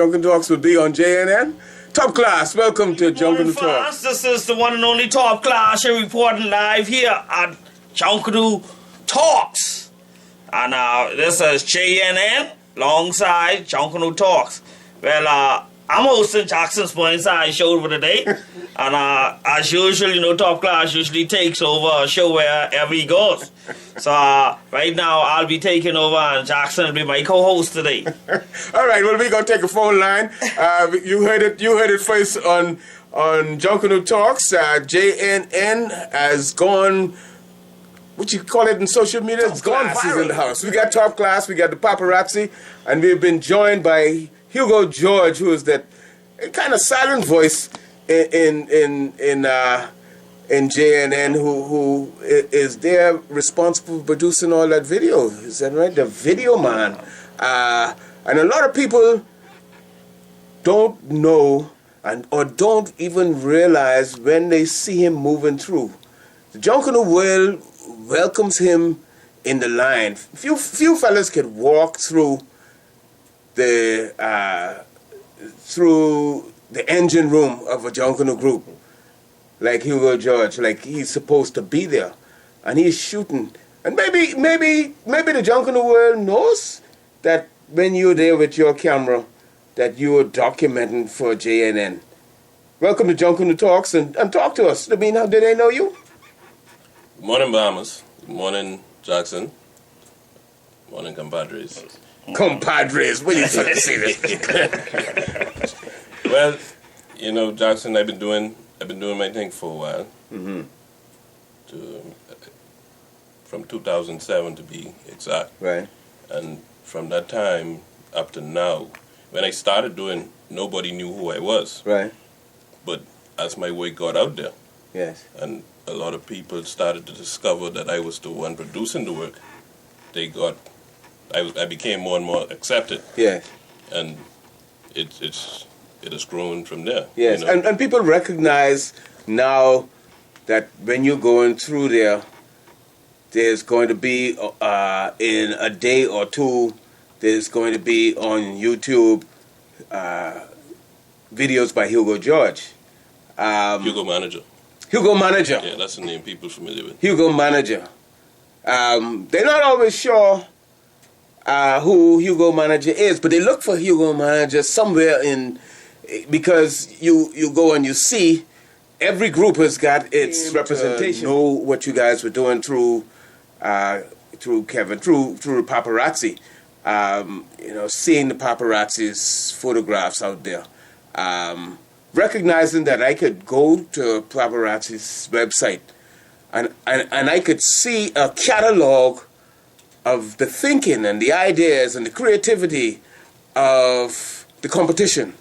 Junkanoo Talks will be on JNN. Top class, welcome to Junkanoo Talks. This is the one and only Top Class here reporting live here at Junkanoo Talks. And this is JNN alongside Junkanoo Talks. Well, I'm hosting Jackson Burnside show for today. And as usual, Top Class usually takes over a show wherever he goes. So right now I'll be taking over and Jackson will be my co-host today. All right, well, we're going to take a phone line. You heard it first on Junkanoo Talks. JNN has gone, what you call it in social media? It's gone viral. In the house. We got Top Class, we got the paparazzi, and we've been joined by Hugo George, who is that kind of silent voice in JNN, who is there responsible for producing all that video. Is that right? The video man. And a lot of people don't know or don't even realize when they see him moving through. The Junkanoo world welcomes him in the line. Few fellas could walk through the engine room of a Junkanoo group, like Hugo George, like he's supposed to be there, and he's shooting. And maybe the Junkanoo world knows that when you're there with your camera, that you're documenting for JNN. Welcome to Junkanoo Talks, and talk to us. I mean, how did they know you? Good morning, Bahamas. Good morning, Jackson. Good morning, compadres. Compadres, what are you trying to say this? Well, Jackson, I've been doing my thing for a while. Mm-hmm. From 2007 to be exact. Right. And from that time up to now, when I started doing, nobody knew who I was. Right. But as my work got out there, yes, and a lot of people started to discover that I was the one producing the work, I became more and more accepted. Yes. And it has grown from there. Yes, and people recognize now that when you're going through there's going to be, in a day or two, there's going to be on YouTube videos by Hugo George. Hugo Manager. Hugo Manager. Yeah, that's the name people familiar with. Hugo Manager. They're not always sure who Hugo Manager is, but they look for Hugo Manager somewhere because you go and you see every group has got its representation. Know what you guys were doing through Kevin, through the paparazzi. Seeing the paparazzi's photographs out there. Recognizing that I could go to paparazzi's website and I could see a catalog of the thinking and the ideas and the creativity of the competition.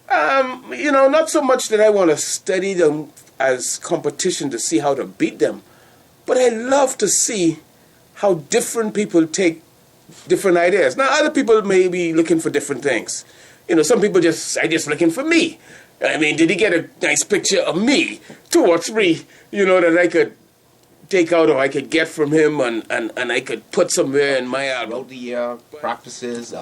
Not so much that I want to study them as competition to see how to beat them, but I love to see how different people take different ideas. Now, other people may be looking for different things. Some people just looking for me. I mean, did he get a nice picture of me? 2 or 3, that I could take out or I could get from him and I could put somewhere in my album. Throughout the year, practices,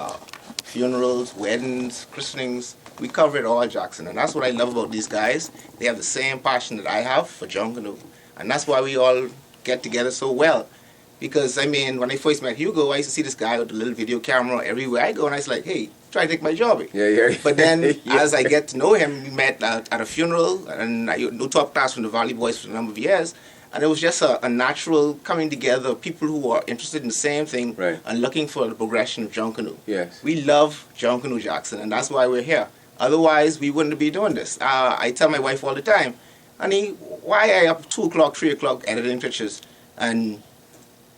funerals, weddings, christenings, we cover it all, Jackson. And that's what I love about these guys. They have the same passion that I have for Junkanoo. And that's why we all get together so well. Because, when I first met Hugo, I used to see this guy with a little video camera everywhere I go. And I was like, hey, try to take my job. Yeah. But then, as I get to know him, we met at a funeral. And I knew Top Class from the Valley Boys for a number of years. And it was just a natural coming together of people who are interested in the same thing, right, and looking for the progression of Junkanoo. Yes. We love Junkanoo, Jackson, and that's why we're here. Otherwise, we wouldn't be doing this. I tell my wife all the time, honey, why are you up 2 o'clock, 3 o'clock editing pictures? And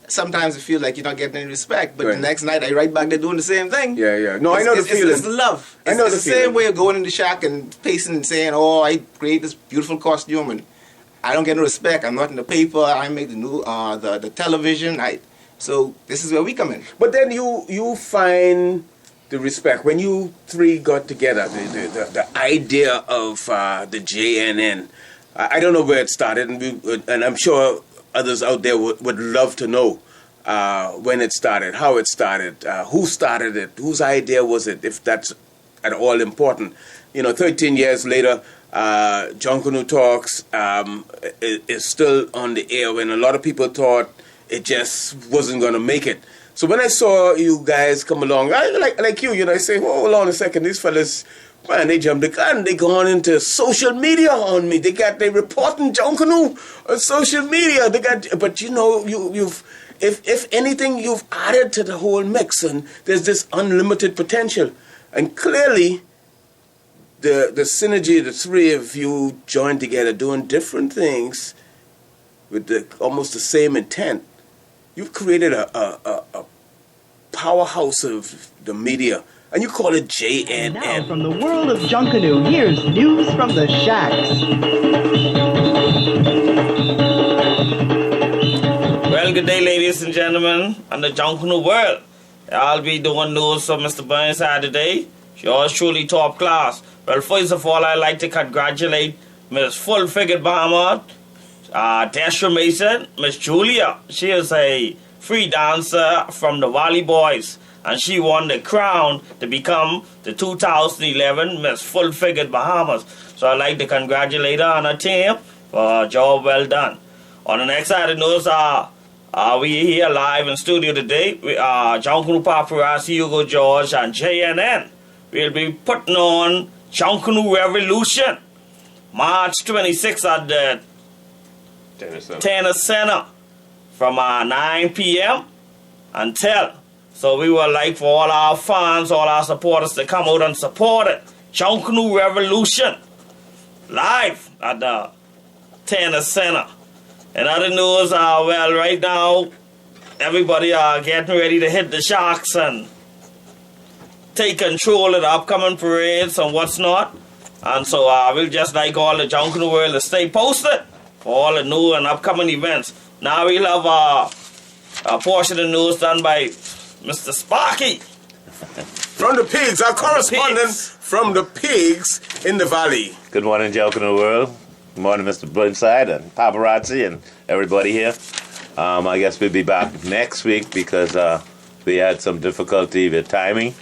sometimes I feel like you're not getting any respect, but right, the next night I right back there doing the same thing. Yeah. No, I know the feeling. It's the love. It's the same way of going in the shack and pacing and saying, oh, I create this beautiful costume and I don't get no respect. I'm not in the paper. I make the new the television. So this is where we come in. But then you find the respect when you 3 got together. The idea of the JNN. I don't know where it started, and I'm sure others out there would love to know when it started, how it started, who started it, whose idea was it, if that's at all important. 13 years later, Junkanoo Talks is still on the air when a lot of people thought it just wasn't going to make it. So when I saw you guys come along, I like you, I say, well, hold on a second, these fellas, man, they jumped the gun. They gone into social media on me. They reporting Junkanoo on social media. But you've if anything, you've added to the whole mix, and there's this unlimited potential. And clearly, the synergy, the three of you joined together, doing different things with almost the same intent. You've created a powerhouse of the media. And you call it JNN. Now, from the world of Junkanoo, here's news from the shacks. Well, good day, ladies and gentlemen, on the Junkanoo world. I'll be doing news for Mr. Burnside today. Yours truly top class. Well, first of all, I'd like to congratulate Miss Full-Figured Bahama, Destra Mason, Miss Julia. She is a free dancer from the Valley Boys, and she won the crown to become the 2011 Miss Full-Figured Bahamas. So I'd like to congratulate her and her team for a job well done. On the next side of the news, we here live in studio today with Junkanoo Paparazzi, Hugo George, and JNN. We'll be putting on Junkanoo Revolution, March 26th at the Tanner Center from 9 p.m. until. So we would like for all our fans, all our supporters to come out and support it. Junkanoo Revolution, live at the Tanner Center. And other news, well, right now, everybody are getting ready to hit the shocks and take control of the upcoming parades and what's not. And so we'll just like all the Junkanoo world to stay posted for all the new and upcoming events. Now we'll have a portion of the news done by Mr. Sparky. From the pigs, our correspondent from the pigs in the valley. Good morning, Junkanoo world. Good morning, Mr. Burnside and Paparazzi and everybody here. I guess we'll be back next week because we had some difficulty with timing.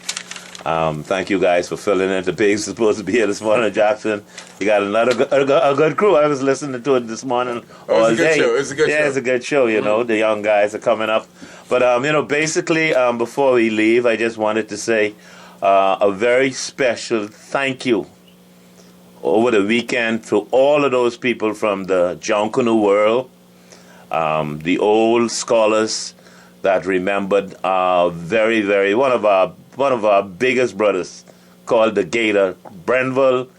Thank you guys for filling in. The pigs are supposed to be here this morning, Jackson. You got a good crew. I was listening to it this morning all day. It's a good show. Yeah, it's a good show, The young guys are coming up. But, basically, before we leave, I just wanted to say a very special thank you over the weekend to all of those people from the Junkanoo world, the old scholars that remembered very, very, one of our biggest brothers called the Gator, Brenville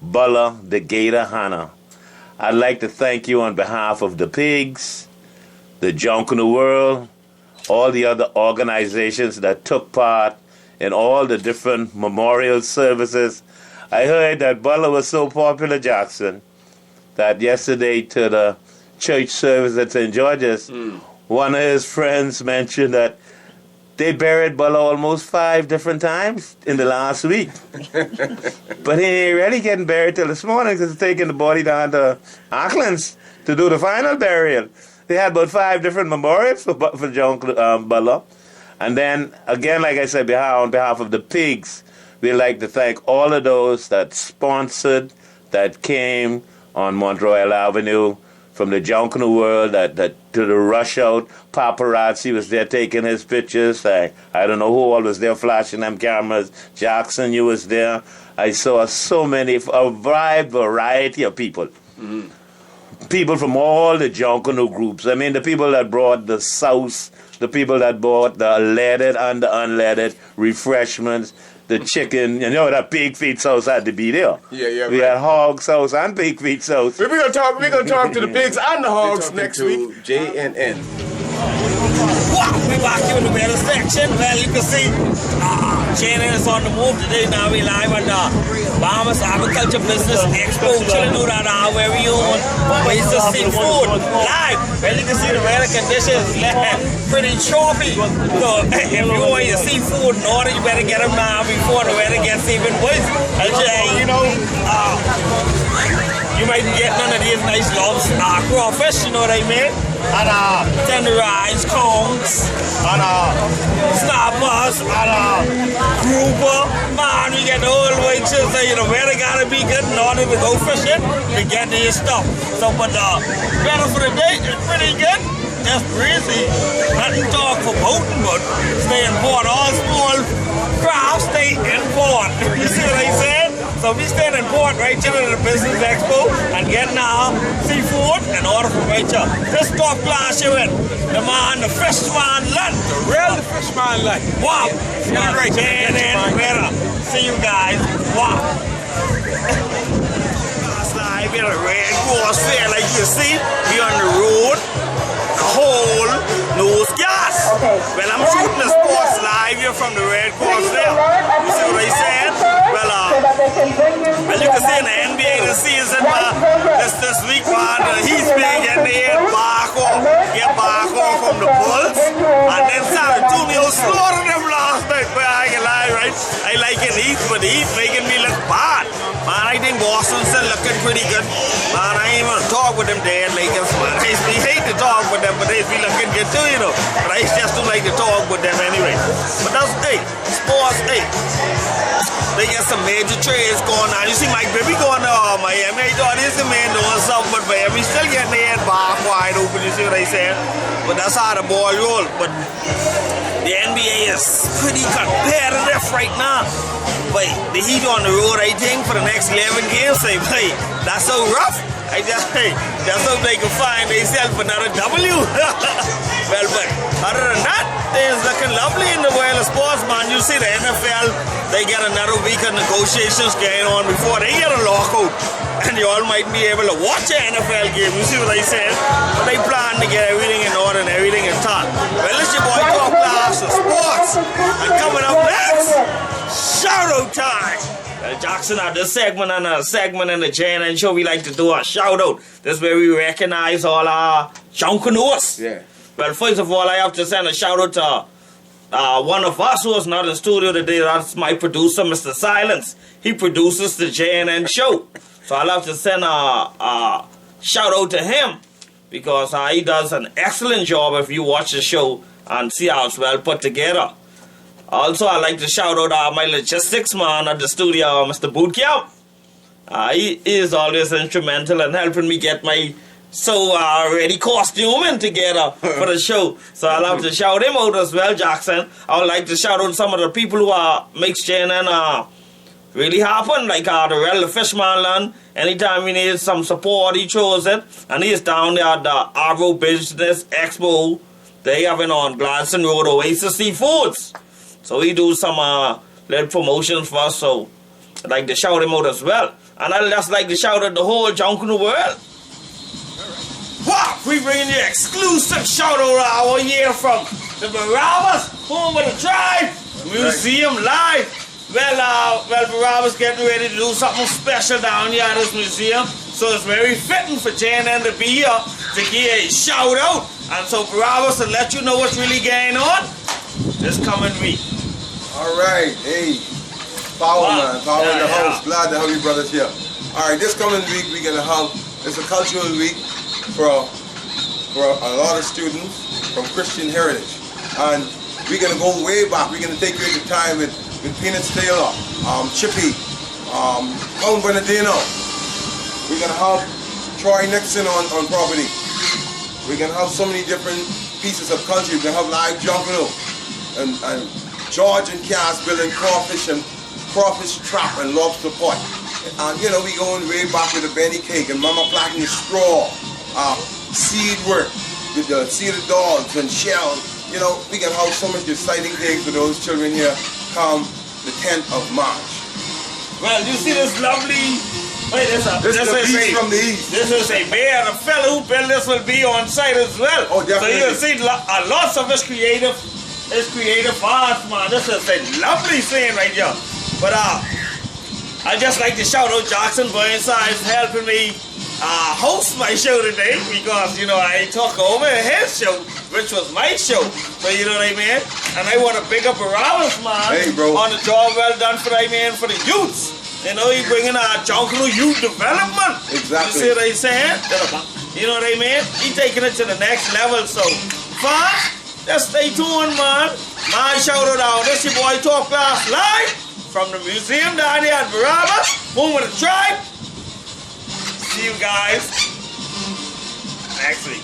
Buller, the Gator Hanna. I'd like to thank you on behalf of the pigs, the Junkanoo world, all the other organizations that took part in all the different memorial services. I heard that Butler was so popular, Jackson, that yesterday to the church service at St. George's, one of his friends mentioned that they buried Butler almost 5 different times in the last week. But he ain't really getting buried till this morning because they're taking the body down to Auckland's to do the final burial. They had about 5 different memorials for John Butler. And then, again, like I said, on behalf of the pigs, we'd like to thank all of those that sponsored, that came on Mount Royal Avenue from the Junkanoo world, that to the rush out. Paparazzi was there taking his pictures. I don't know who all was there flashing them cameras. Jackson, you was there. I saw so many, a wide variety of people. Mm-hmm. People from all the Junkanoo groups. I mean, the people that brought the sauce, the people that brought the leaded and the unleaded refreshments, the chicken, that pig feet sauce had to be there. Yeah, we had hog sauce and pig feet sauce. We're gonna talk to the pigs and the hogs next week. JNN. Wow, we back here in the weather section. Well, you can see JNN is on the move today. Now we live at the Bahamas Agriculture Business Expo. Chilling out at our very own Oasis Seafood live. Well, you can see the weather conditions pretty choppy. So if you want your seafood in order, you better get them now before the weather gets even worse. You you might be getting none of these nice lobster, crawfish, you know what I mean? And tenderized conchs, and snappers, and grouper. Man, we get the whole way to say, you know, where they gotta be good in order to go fishing to get this stuff. So, but better for the day, it's pretty good. Just breezy. Nothing talk for boating, but stay in port. All small craft stay in port. You see what I said? So we staying in port right here at the Business Expo and getting our seafood in order for right here. This top class here in the man, the fishman land, the real fishman land. Wow. Right here and better. See you guys. Wow. Live here at Red Cross Fair, like you see, we on the road. Whole nose gas. Well, I'm shooting the sports live here from the Red Cross there. You see what I said? Well, you can see in the NBA this season, this week, man, the Heat's been getting their get back off from the Bulls. And then San Antonio slaughtered them last night. But I can lie, right? I like the Heat, but the Heat making me look bad. Man, I think Boston's still looking pretty good. Man, I ain't even talk with them dead Lakers, man. I hate to talk with them, but they be looking good too, you know. But I just don't like to talk with them anyway. But that's, sports, they get some major trades going on. You see Mike Bibby going to Miami. I thought he's the man doing something, but Miami still getting their head back wide open, you see what I said? But that's how the ball roll. But the NBA is pretty competitive right now. But the Heat on the road, I think, for the next 11 games, say, hey, that's so rough. I just hope they can find themselves another W. Well, but other than that, things looking lovely in the world of sports, man. You see the NFL, they get another week of negotiations going on before they get a lockout. And you all might be able to watch an NFL game. You see what I said? But they plan to get everything in order and everything in time. Well, it's your boy Top Class of Sports. And coming up next, shout out time. Well, Jackson, at this segment and a segment in the JNN show, we like to do a shout out. This is where we recognize all our Junkanoos. Yeah. Well, first of all, I have to send a shout out to one of us who is not in studio today. That's my producer, Mr. Silence. He produces the JNN show. So I'll have to send a shout out to him because he does an excellent job if you watch the show and see how it's well put together. Also, I'd like to shout out my logistics man at the studio, Mr. Bootcamp. He is always instrumental in helping me get my ready costuming together for the show. So I'll have to shout him out as well, Jackson. I would like to shout out some of the people who makes JNN really happen, like the Real Fishman Land. Anytime we need some support, he chose it. And he is down there at the Arvo Business Expo. They have it on Gladstone Road, Oasis Seafoods. So he do some little promotions for us, so I'd like to shout him out as well. And I'd just like to shout out the whole Junkanoo world. Wow, we bringing you exclusive shout out hour here from the Barabbas, home of the tribe, Museum Live. Well, Barabbas getting ready to do something special down here at this museum. So it's very fitting for JNN to be here to give a shout out. And so Barabbas, to let you know what's really going on this coming week. All right, hey, power man, power in the house. Glad to have you brothers here. All right, this coming week we're gonna have, it's a cultural week for a lot of students from Christian heritage, and we're gonna go way back. We're gonna take you into time with Peanuts Taylor, Chippy, Count Bernardino. We're gonna have Troy Nixon on property. We're gonna have so many different pieces of country. We're gonna have live Junkanoo and George and Cass building crawfish trap and lobster pot. And you know, we going way back with the Benny cake and Mama plaiting the straw, seed work with the seeded dogs and shells. You know, we can have so much exciting things for those children here come the 10th of March. Well, you see this lovely, this is a beach from the east. This is a bear. The fellow who built this will be on site as well. Oh, definitely. So you'll see lots of his creative arts, man. This is a lovely scene right here. But I just like to shout out Jackson Burnside for helping me host my show today because, you know, I took over his show, which was my show. So, you know what I mean? And I want to pick up Barabbas, man, hey, bro, on the job well done for the youths. You know, he bringing our Junkanoo youth development. Exactly. You see what I'm saying? You know what I mean? He taking it to the next level. So, fast, just stay tuned, man. Man, shout it out. This your boy Talk Class live from the museum down here at Relive. Home with the tribe. See you guys next week.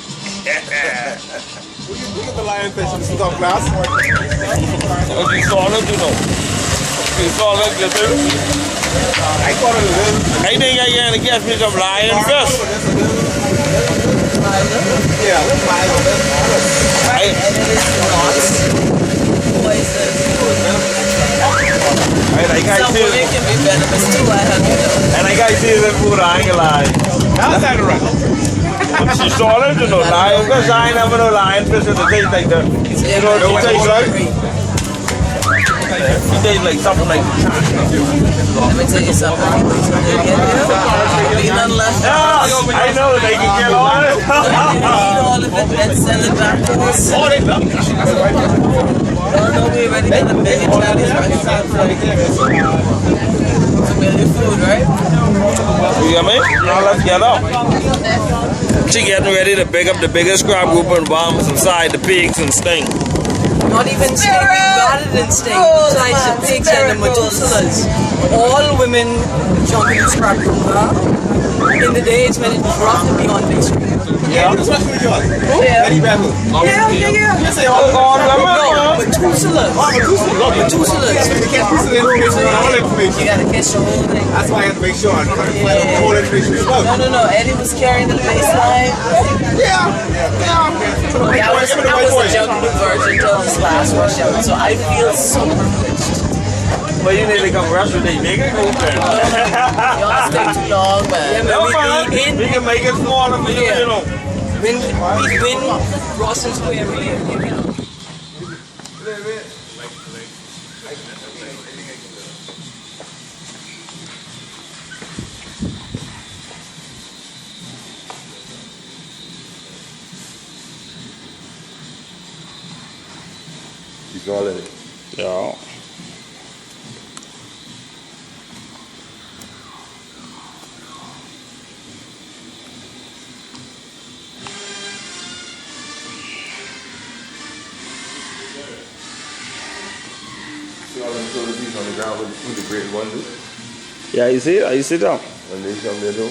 We get the lionfish in the top class. Okay, solid, you know. Okay, solid, listen. I caught it a little. I think I can get me some lionfish. Yeah, let's buy it. Some women can be venomous too, I have to know. And I got to see the food, I ain't gonna lie. How's that around? She's solid, you know, lionfish. I ain't never know lionfish in the taste like that. You know what it tastes like? It tastes like something like Let me tell you something. Be none left. I know, they can get all it. Eat all of it and sell it back to us. No, we already got a million Chinese restaurants. Familiar food, right? You get me? Now let's get up. She getting ready to pick up the biggest crab group and bombs inside the pigs and sting. Not even sting, we got it in sting. Besides the pigs and the Methuselahs. All women jumping in scrap group, huh? In the days when it was rough to be on Big Street. Yeah. Eddie Bethel. Yeah. You say all No, Methuselahs. Methuselahs. You gotta catch the whole thing. That's why I have to make sure I the whole information is out. No. Eddie was carrying the baseline. Yeah. I was a Junkanoo virgin until this last rush hour, so I feel so privileged. Well, you need to come rush with these bigger group then. Y'all stay too long, man. No, man. We can make it smaller for you, you know. We win Rawson Square every year, you know. He's all in it. Yeah. See all them utilities on the ground with the grade one do? Yeah, you see it? You sit down. When they come there do?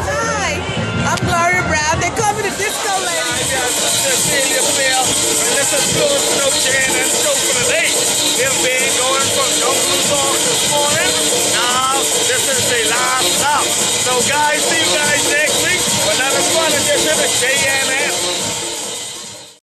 Hi, I'm Gloria Brown. They call me the disco lady. This is Philip Snowchan and show for the day. We've been going from Junkanoo Talks this morning. Now, this is the last stop. So, guys, see you guys next week for another fun edition of JNN.